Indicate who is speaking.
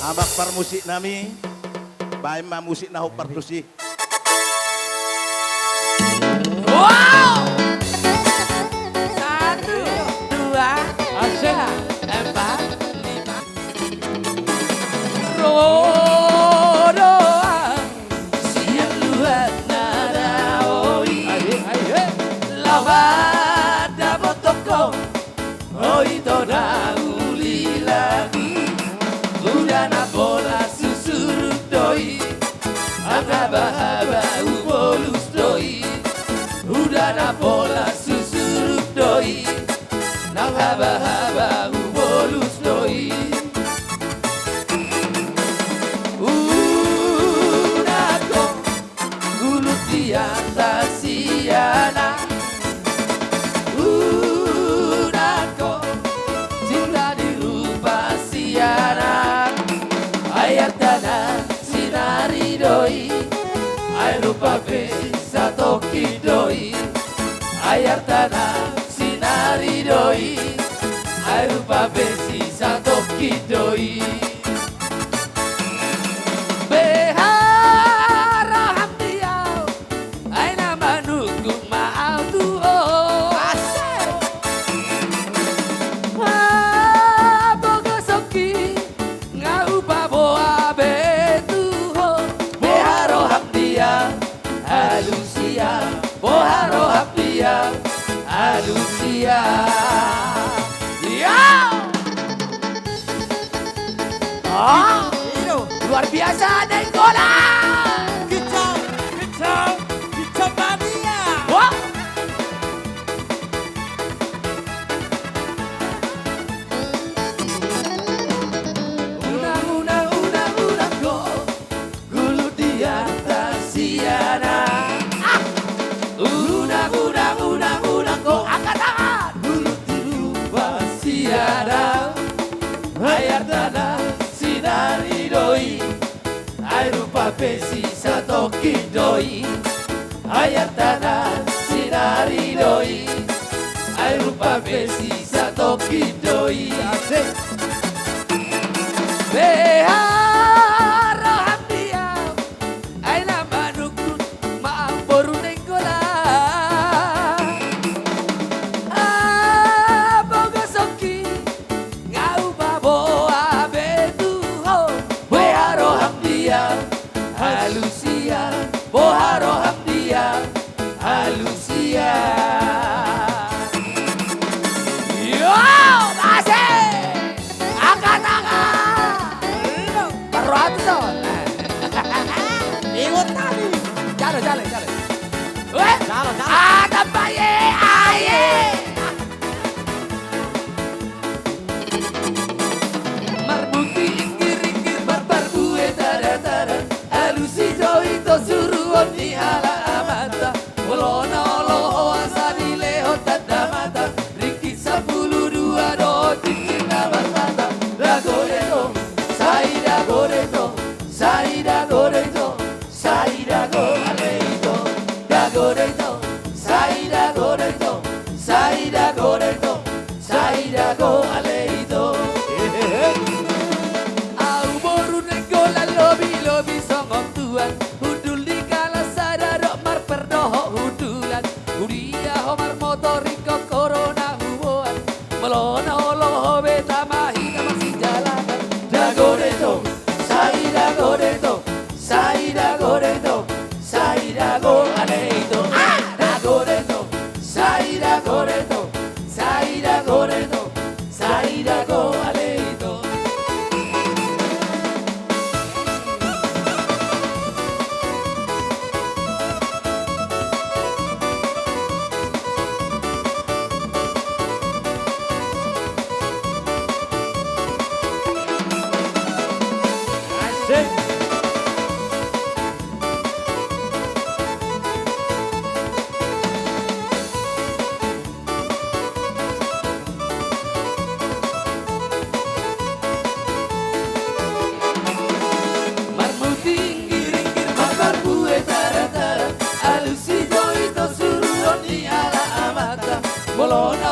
Speaker 1: Ambak permusik nami, baik musik nahu perkusi.
Speaker 2: Wow! 1, 2, 3, 4, 5. Rodoa, siang luar naraoi. Lavada botoko, oi toda uli lagi. Udah na bola susuruk doi, haba-haba ubolus doi. Udah na bola susuruk doi, nang haba-haba ubolus doi. Udah kok gulut di atas siana. Udah kok cinta dirupa siana. Ayat tanah sinari doi, air lupa bisa toki doi. Ayar tanah sinari doi, air lupa bisa toki doi. Behara hamdiau, aina manunggu maal tuho. Boga soki, ngau baboa betuho. Beharo hamdia, halusia. Boharo hapia, halusia. Ya! Oh, luar biasa Nenggola.
Speaker 3: Kicau, kicau, kicau mania.
Speaker 2: Wah! Una go, gulu di atas siana. Una go, angkat tangan. Gulu di lupa siana. Ayar tanah sinari doi, air rupa besi satoki doi. Ayar tanah sinari doi, air rupa besi satoki doi. Behara hamdiau, aina manukun maaf boru Nenggola. Boga soki, ngau baboa betuho. Beharo hamdia, halusia. Boharo hamdia, halusia. Yo, masih angkat tangan. Perhatian.
Speaker 3: Ikut tadi.
Speaker 2: Jale. Weh, ada bayi aye. Marbuti ingkir barbar bue tara. Alusi joi to suruon ni hala amata. Wolona loho asani leho tadamata. Riki 10-2 do cinta batata. Dagoreto, saida goreto, saida goreto, saida go aleito. Dagoreto, saida goreto, saida goreto, saida go aleito. Au boru Nenggola lobi songong tuan. Hudul di kala sadaro mar perdoho hudulan. Udia homar motoriko corona huboan. Melona loho beta mahina masih jalanan. Dagoreto, saida goreto, saida goreto, saida go aleito. Dagoreto, saida goreto, saida goreto, saida go aleito. Bolona